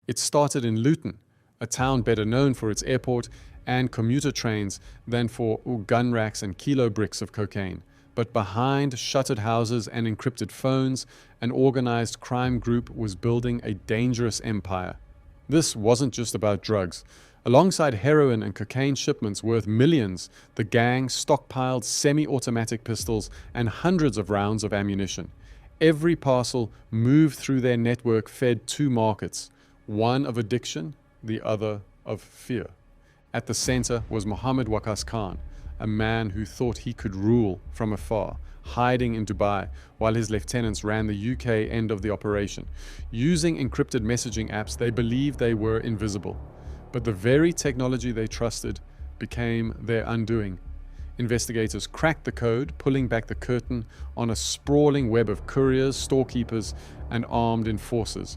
It started in Luton, a town better known for its airport and commuter trains than for gun racks and kilo bricks of cocaine. But behind shuttered houses and encrypted phones, an organized crime group was building a dangerous empire. This wasn't just about drugs. Alongside heroin and cocaine shipments worth millions, the gang stockpiled semi-automatic pistols and hundreds of rounds of ammunition. Every parcel moved through their network fed two markets, one of addiction, the other of fear. At the center was Mohammed Waqas Khan, a man who thought he could rule from afar, hiding in Dubai while his lieutenants ran the UK end of the operation. Using encrypted messaging apps, they believed they were invisible. But the very technology they trusted became their undoing. Investigators cracked the code, pulling back the curtain on a sprawling web of couriers, storekeepers, and armed enforcers.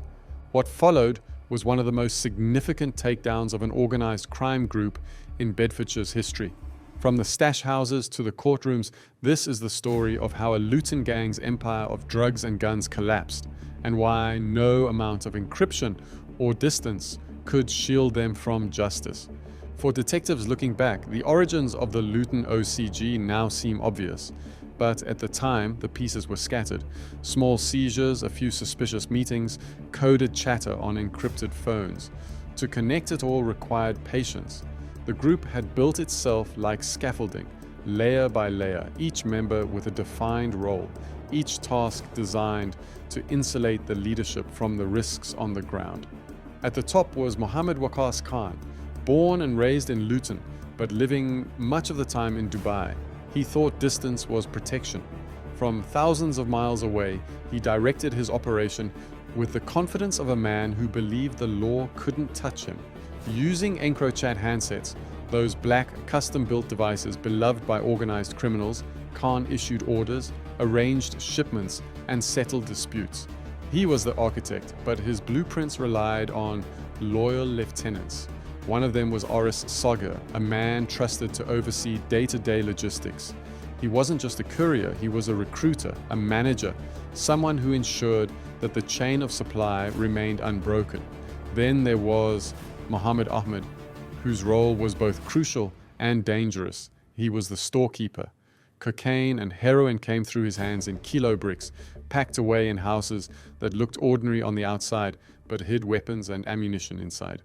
What followed was one of the most significant takedowns of an organized crime group in Bedfordshire's history. From the stash houses to the courtrooms, this is the story of how a Luton gang's empire of drugs and guns collapsed, and why no amount of encryption or distance could shield them from justice. For detectives looking back, the origins of the Luton OCG now seem obvious, but at the time the pieces were scattered. Small seizures, a few suspicious meetings, coded chatter on encrypted phones. To connect it all required patience. The group had built itself like scaffolding, layer by layer, each member with a defined role, each task designed to insulate the leadership from the risks on the ground. At the top was Mohammed Waqas Khan, born and raised in Luton, but living much of the time in Dubai. He thought distance was protection. From thousands of miles away, he directed his operation with the confidence of a man who believed the law couldn't touch him. Using EncroChat handsets, those black custom-built devices beloved by organized criminals, Khan issued orders, arranged shipments, and settled disputes. He was the architect, but his blueprints relied on loyal lieutenants. One of them was Oris Soger, a man trusted to oversee day-to-day logistics. He wasn't just a courier, he was a recruiter, a manager, someone who ensured that the chain of supply remained unbroken. Then there was Mohammed Ahmed, whose role was both crucial and dangerous. He was the storekeeper. Cocaine and heroin came through his hands in kilo bricks, packed away in houses that looked ordinary on the outside, but hid weapons and ammunition inside.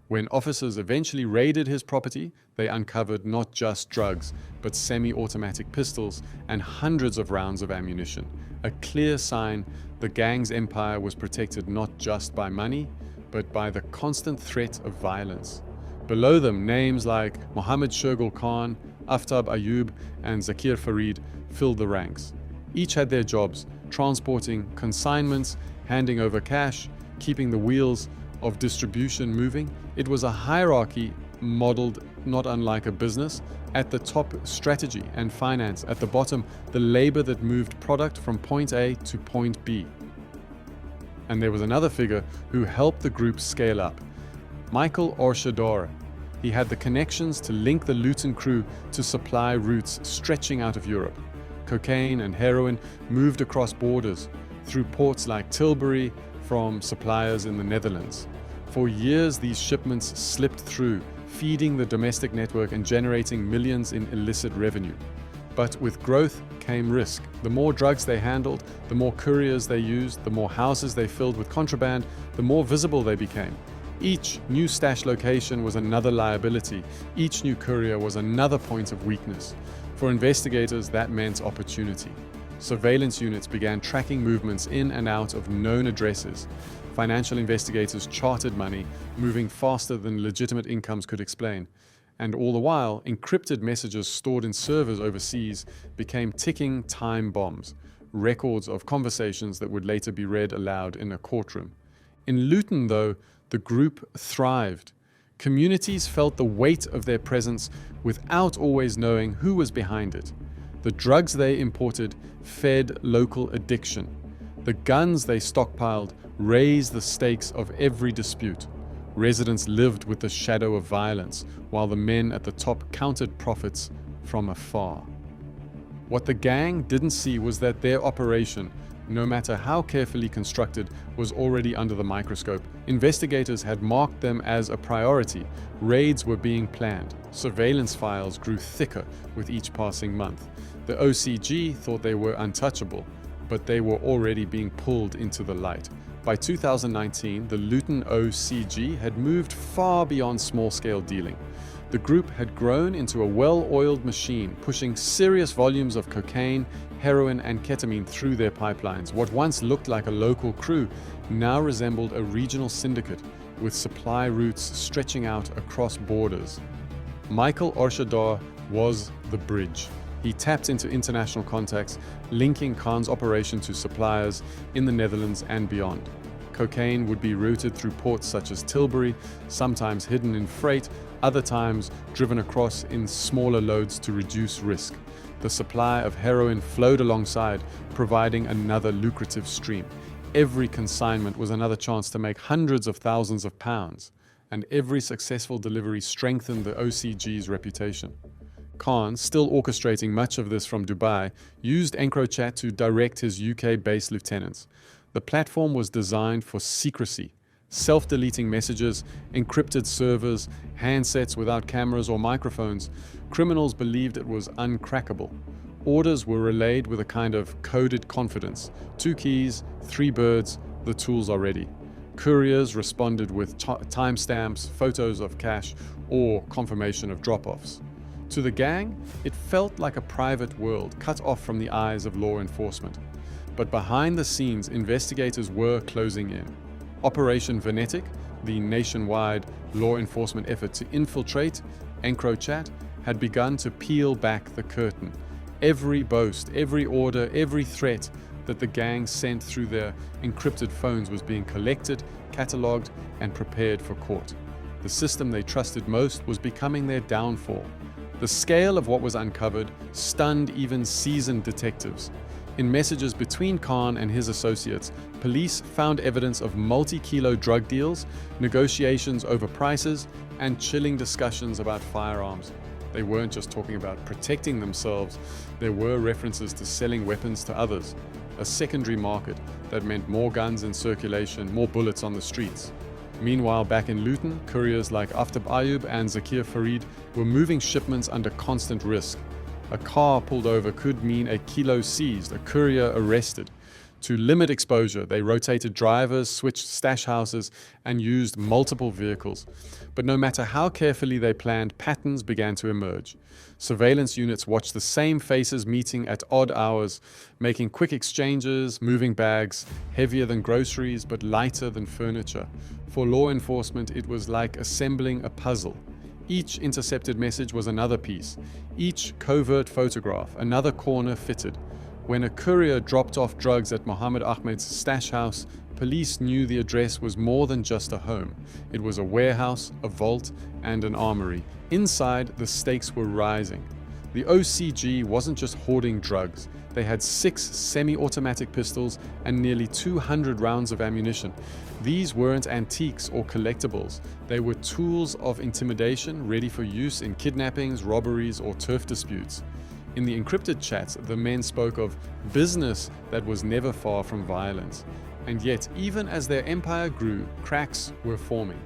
When officers eventually raided his property, they uncovered not just drugs, but semi-automatic pistols and hundreds of rounds of ammunition. A clear sign the gang's empire was protected not just by money, but by the constant threat of violence. Below them, names like Mohammed Shergul Khan, Aftab Ayub, and Zakir Farid filled the ranks. Each had their jobs, transporting consignments, handing over cash, keeping the wheels of distribution moving. It was a hierarchy modeled not unlike a business. At the top, strategy and finance. At the bottom, the labor that moved product from point A to point B. And there was another figure who helped the group scale up. Michael Orshador. He had the connections to link the Luton crew to supply routes stretching out of Europe. Cocaine and heroin moved across borders, through ports like Tilbury, from suppliers in the Netherlands. For years, these shipments slipped through, feeding the domestic network and generating millions in illicit revenue. But with growth came risk. The more drugs they handled, the more couriers they used, the more houses they filled with contraband, the more visible they became. Each new stash location was another liability. Each new courier was another point of weakness. For investigators, that meant opportunity. Surveillance units began tracking movements in and out of known addresses. Financial investigators charted money, moving faster than legitimate incomes could explain. And all the while, encrypted messages stored in servers overseas became ticking time bombs, records of conversations that would later be read aloud in a courtroom. In Luton, though, the group thrived. Communities felt the weight of their presence without always knowing who was behind it. The drugs they imported fed local addiction. The guns they stockpiled raised the stakes of every dispute. Residents lived with the shadow of violence, while the men at the top counted profits from afar. What the gang didn't see was that their operation no matter how carefully constructed, was already under the microscope. Investigators had marked them as a priority. Raids were being planned. Surveillance files grew thicker with each passing month. The OCG thought they were untouchable, but they were already being pulled into the light. By 2019, the Luton OCG had moved far beyond small-scale dealing. The group had grown into a well-oiled machine, pushing serious volumes of cocaine, heroin, and ketamine through their pipelines. What once looked like a local crew now resembled a regional syndicate, with supply routes stretching out across borders. Michael Orshadar was the bridge. He tapped into international contacts, linking Khan's operation to suppliers in the Netherlands and beyond. Cocaine would be routed through ports such as Tilbury, sometimes hidden in freight, other times driven across in smaller loads to reduce risk. The supply of heroin flowed alongside, providing another lucrative stream. Every consignment was another chance to make hundreds of thousands of pounds, and every successful delivery strengthened the OCG's reputation. Khan, still orchestrating much of this from Dubai, used EncroChat to direct his UK-based lieutenants. The platform was designed for secrecy. Self-deleting messages, encrypted servers, handsets without cameras or microphones. Criminals believed it was uncrackable. Orders were relayed with a kind of coded confidence. 2 keys, 3 birds, the tools are ready. Couriers responded with timestamps, photos of cash, or confirmation of drop-offs. To the gang, it felt like a private world cut off from the eyes of law enforcement. But behind the scenes, investigators were closing in. Operation Venetic, the nationwide law enforcement effort to infiltrate EncroChat, had begun to peel back the curtain. Every boast, every order, every threat that the gang sent through their encrypted phones was being collected, catalogued, and prepared for court. The system they trusted most was becoming their downfall. The scale of what was uncovered stunned even seasoned detectives. In messages between Khan and his associates, police found evidence of multi-kilo drug deals, negotiations over prices, and chilling discussions about firearms. They weren't just talking about protecting themselves, there were references to selling weapons to others, a secondary market that meant more guns in circulation, more bullets on the streets. Meanwhile, back in Luton, couriers like Aftab Ayub and Zakir Farid were moving shipments under constant risk. A car pulled over could mean a kilo seized, a courier arrested. To limit exposure, they rotated drivers, switched stash houses, and used multiple vehicles. But no matter how carefully they planned, patterns began to emerge. Surveillance units watched the same faces meeting at odd hours, making quick exchanges, moving bags, heavier than groceries but lighter than furniture. For law enforcement, it was like assembling a puzzle. Each intercepted message was another piece, each covert photograph, another corner fitted. When a courier dropped off drugs at Mohammed Ahmed's stash house, police knew the address was more than just a home. It was a warehouse, a vault, and an armory. Inside, the stakes were rising. The OCG wasn't just hoarding drugs. They had 6 semi-automatic pistols and nearly 200 rounds of ammunition. These weren't antiques or collectibles. They were tools of intimidation ready for use in kidnappings, robberies, or turf disputes. In the encrypted chats, the men spoke of business that was never far from violence. And yet, even as their empire grew, cracks were forming.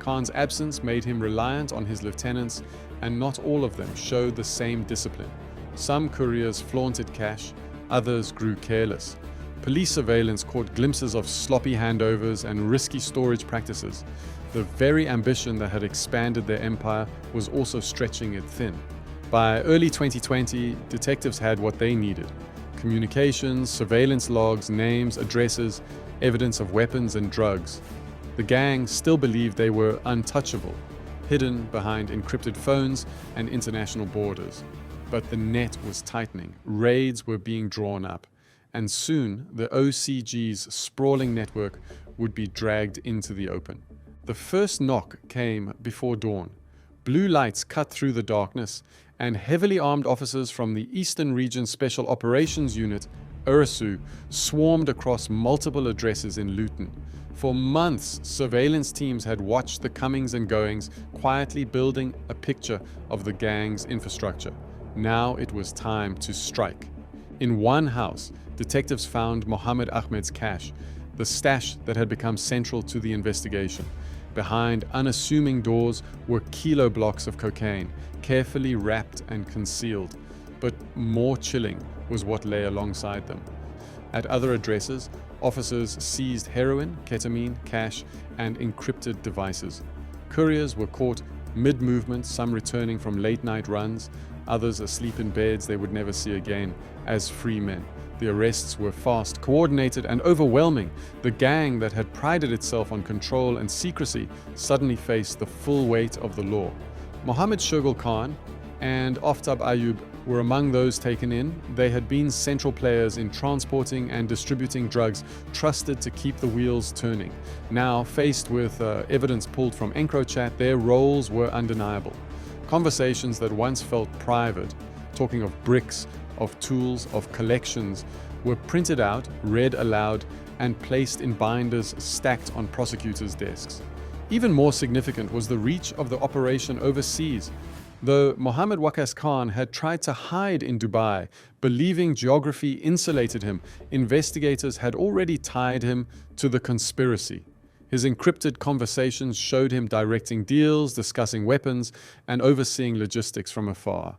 Khan's absence made him reliant on his lieutenants, and not all of them showed the same discipline. Some couriers flaunted cash, others grew careless. Police surveillance caught glimpses of sloppy handovers and risky storage practices. The very ambition that had expanded their empire was also stretching it thin. By early 2020, detectives had what they needed: communications, surveillance logs, names, addresses, evidence of weapons and drugs. The gang still believed they were untouchable, hidden behind encrypted phones and international borders. But the net was tightening, raids were being drawn up, and soon the OCG's sprawling network would be dragged into the open. The first knock came before dawn. Blue lights cut through the darkness, and heavily armed officers from the Eastern Region Special Operations Unit, URSU, swarmed across multiple addresses in Luton. For months, surveillance teams had watched the comings and goings, quietly building a picture of the gang's infrastructure. Now it was time to strike. In one house, detectives found Mohammed Ahmed's cash, the stash that had become central to the investigation. Behind unassuming doors were kilo blocks of cocaine, carefully wrapped and concealed. But more chilling was what lay alongside them. At other addresses, officers seized heroin, ketamine, cash, and encrypted devices. Couriers were caught mid-movement, some returning from late-night runs, others asleep in beds they would never see again, as free men. The arrests were fast, coordinated, and overwhelming. The gang that had prided itself on control and secrecy suddenly faced the full weight of the law. Mohammed Waqas Khan and Aftab Ayub were among those taken in. They had been central players in transporting and distributing drugs, trusted to keep the wheels turning. Now, faced with evidence pulled from EncroChat, their roles were undeniable. Conversations that once felt private, talking of bricks, of tools, of collections, were printed out, read aloud, and placed in binders stacked on prosecutors' desks. Even more significant was the reach of the operation overseas. Though Mohammed Waqas Khan had tried to hide in Dubai, believing geography insulated him, investigators had already tied him to the conspiracy. His encrypted conversations showed him directing deals, discussing weapons, and overseeing logistics from afar.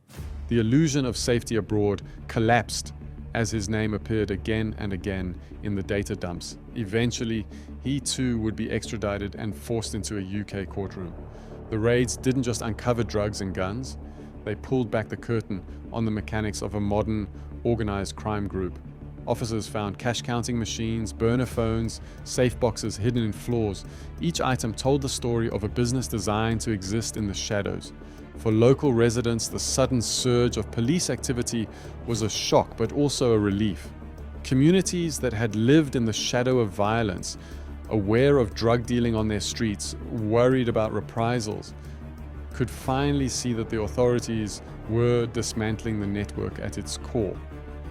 The illusion of safety abroad collapsed as his name appeared again and again in the data dumps. Eventually, he too would be extradited and forced into a UK courtroom. The raids didn't just uncover drugs and guns, they pulled back the curtain on the mechanics of a modern, organized crime group. Officers found cash-counting machines, burner phones, safe boxes hidden in floors. Each item told the story of a business designed to exist in the shadows. For local residents, the sudden surge of police activity was a shock, but also a relief. Communities that had lived in the shadow of violence, aware of drug dealing on their streets, worried about reprisals, could finally see that the authorities were dismantling the network at its core.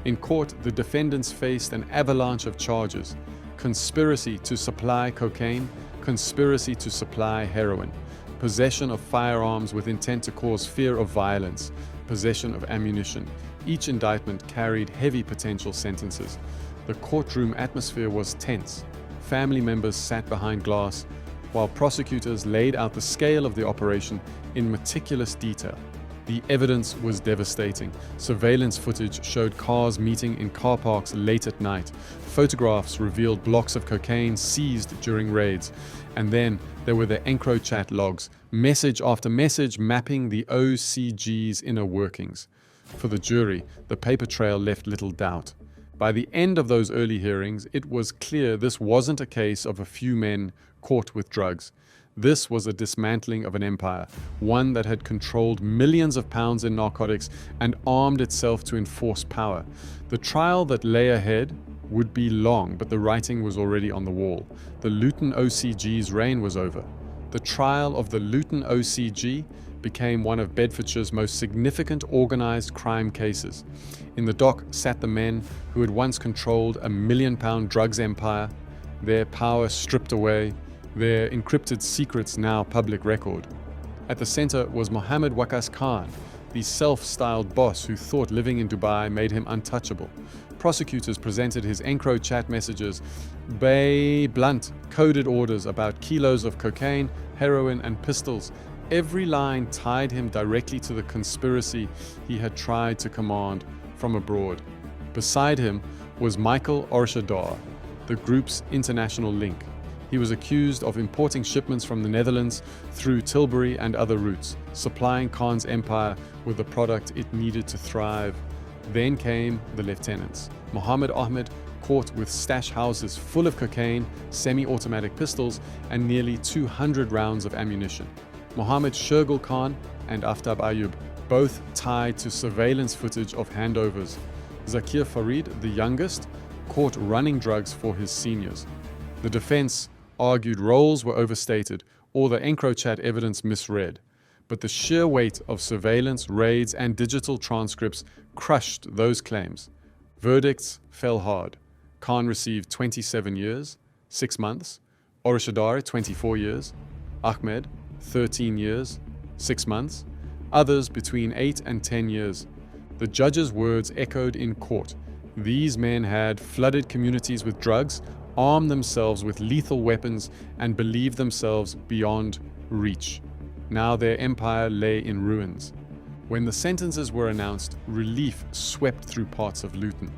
In court, the defendants faced an avalanche of charges: conspiracy to supply cocaine, conspiracy to supply heroin, possession of firearms with intent to cause fear of violence, possession of ammunition. Each indictment carried heavy potential sentences. The courtroom atmosphere was tense. Family members sat behind glass, while prosecutors laid out the scale of the operation in meticulous detail. The evidence was devastating. Surveillance footage showed cars meeting in car parks late at night. Photographs revealed blocks of cocaine seized during raids. And then there were the EncroChat logs, message after message mapping the OCG's inner workings. For the jury, the paper trail left little doubt. By the end of those early hearings, it was clear this wasn't a case of a few men caught with drugs. This was a dismantling of an empire, one that had controlled millions of pounds in narcotics and armed itself to enforce power. The trial that lay ahead would be long, but the writing was already on the wall. The Luton OCG's reign was over. The trial of the Luton OCG became one of Bedfordshire's most significant organised crime cases. In the dock sat the men who had once controlled a £1 million drugs empire, their power stripped away, their encrypted secrets now public record. At the center was Mohammed Waqas Khan, the self-styled boss who thought living in Dubai made him untouchable. Prosecutors presented his EncroChat messages, blunt, coded orders about kilos of cocaine, heroin, and pistols. Every line tied him directly to the conspiracy he had tried to command from abroad. Beside him was Michael Orshadar, the group's international link. He was accused of importing shipments from the Netherlands through Tilbury and other routes, supplying Khan's empire with the product it needed to thrive. Then came the lieutenants. Mohammed Ahmed, caught with stash houses full of cocaine, semi-automatic pistols, and nearly 200 rounds of ammunition. Mohammed Waqas Khan and Aftab Ayub, both tied to surveillance footage of handovers. Zakir Farid, the youngest, caught running drugs for his seniors. The defense argued roles were overstated or the EncroChat evidence misread, but the sheer weight of surveillance, raids, and digital transcripts crushed those claims. Verdicts fell hard. Khan received 27 years, 6 months, Orshadar 24 years, Ahmed 13 years, 6 months, others between 8 and 10 years. The judge's words echoed in court. These men had flooded communities with drugs, armed themselves with lethal weapons, and believed themselves beyond reach. Now their empire lay in ruins. When the sentences were announced, relief swept through parts of Luton.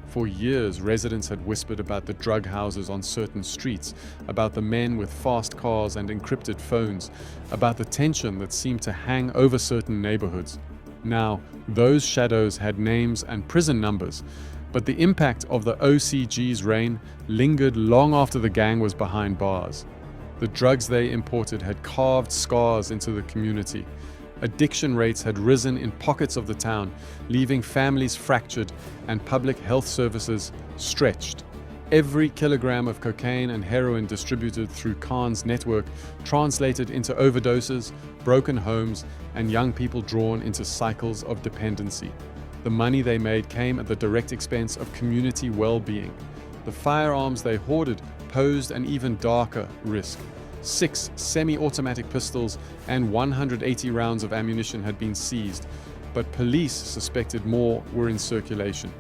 For years, residents had whispered about the drug houses on certain streets, about the men with fast cars and encrypted phones, about the tension that seemed to hang over certain neighborhoods. Now, those shadows had names and prison numbers, but the impact of the OCG's reign lingered long after the gang was behind bars. The drugs they imported had carved scars into the community. Addiction rates had risen in pockets of the town, leaving families fractured and public health services stretched. Every kilogram of cocaine and heroin distributed through Khan's network translated into overdoses, broken homes, and young people drawn into cycles of dependency. The money they made came at the direct expense of community well-being. The firearms they hoarded posed an even darker risk. 6 semi-automatic pistols and 180 rounds of ammunition had been seized, but police suspected more were in circulation.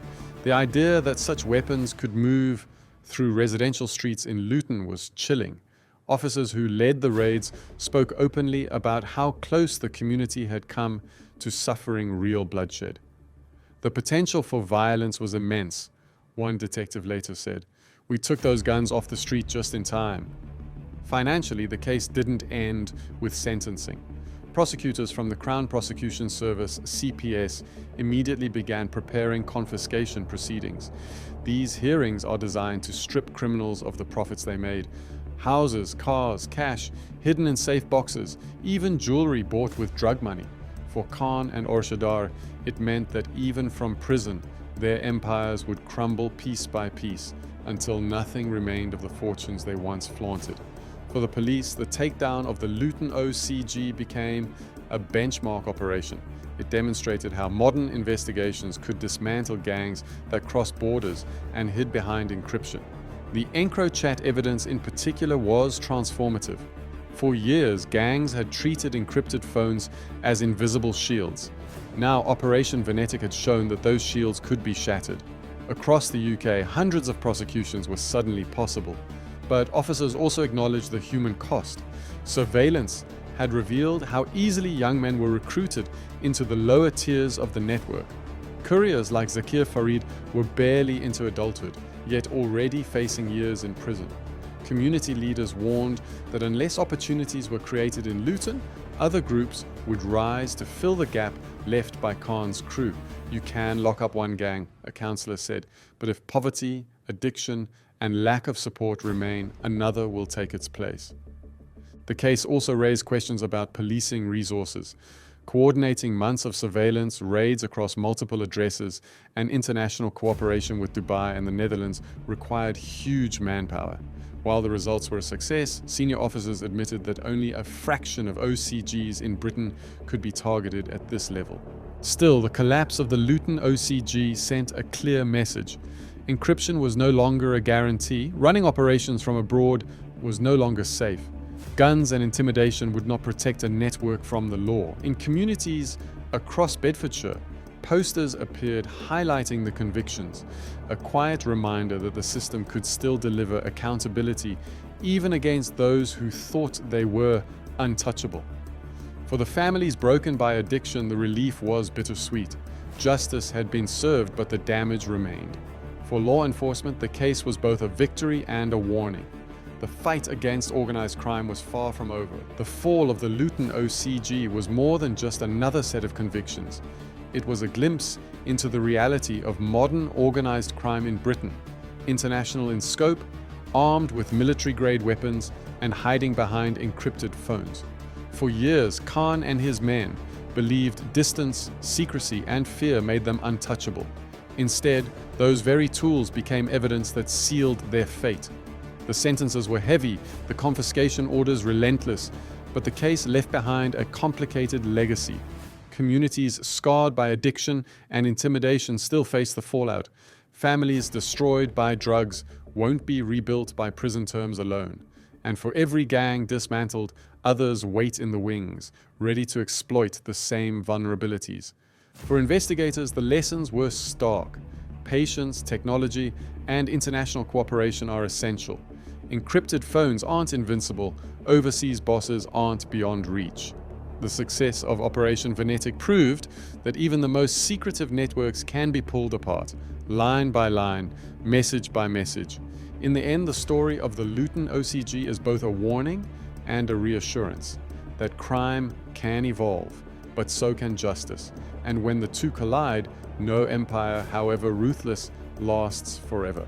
The idea that such weapons could move through residential streets in Luton was chilling. Officers who led the raids spoke openly about how close the community had come to suffering real bloodshed. The potential for violence was immense, one detective later said. "We took those guns off the street just in time." Financially, the case didn't end with sentencing. Prosecutors from the Crown Prosecution Service, CPS, immediately began preparing confiscation proceedings. These hearings are designed to strip criminals of the profits they made. Houses, cars, cash, hidden in safe boxes, even jewelry bought with drug money. For Khan and Orshadar, it meant that even from prison, their empires would crumble piece by piece until nothing remained of the fortunes they once flaunted. For the police, the takedown of the Luton OCG became a benchmark operation. It demonstrated how modern investigations could dismantle gangs that crossed borders and hid behind encryption. The EncroChat evidence in particular was transformative. For years, gangs had treated encrypted phones as invisible shields. Now, Operation Venetic had shown that those shields could be shattered. Across the UK, hundreds of prosecutions were suddenly possible. But officers also acknowledged the human cost. Surveillance had revealed how easily young men were recruited into the lower tiers of the network. Couriers like Zakir Farid were barely into adulthood, yet already facing years in prison. Community leaders warned that unless opportunities were created in Luton, other groups would rise to fill the gap left by Khan's crew. "You can lock up one gang," a counsellor said, "but if poverty, addiction, and lack of support remain, another will take its place." The case also raised questions about policing resources. Coordinating months of surveillance, raids across multiple addresses, and international cooperation with Dubai and the Netherlands required huge manpower. While the results were a success, senior officers admitted that only a fraction of OCGs in Britain could be targeted at this level. Still, the collapse of the Luton OCG sent a clear message. Encryption was no longer a guarantee. Running operations from abroad was no longer safe. Guns and intimidation would not protect a network from the law. In communities across Bedfordshire, posters appeared highlighting the convictions, a quiet reminder that the system could still deliver accountability even against those who thought they were untouchable. For the families broken by addiction, the relief was bittersweet. Justice had been served, but the damage remained. For law enforcement, the case was both a victory and a warning. The fight against organized crime was far from over. The fall of the Luton OCG was more than just another set of convictions. It was a glimpse into the reality of modern organized crime in Britain, international in scope, armed with military-grade weapons, and hiding behind encrypted phones. For years, Khan and his men believed distance, secrecy, and fear made them untouchable. Instead, those very tools became evidence that sealed their fate. The sentences were heavy, the confiscation orders relentless, but the case left behind a complicated legacy. Communities scarred by addiction and intimidation still face the fallout. Families destroyed by drugs won't be rebuilt by prison terms alone. And for every gang dismantled, others wait in the wings, ready to exploit the same vulnerabilities. For investigators, the lessons were stark. patience, technology, and international cooperation are essential. Encrypted phones aren't invincible. Overseas bosses aren't beyond reach. The success of Operation Venetic proved that even the most secretive networks can be pulled apart, line by line, message by message. In the end, the story of the Luton OCG is both a warning and a reassurance that crime can evolve, but so can justice. And when the two collide, no empire, however ruthless, lasts forever.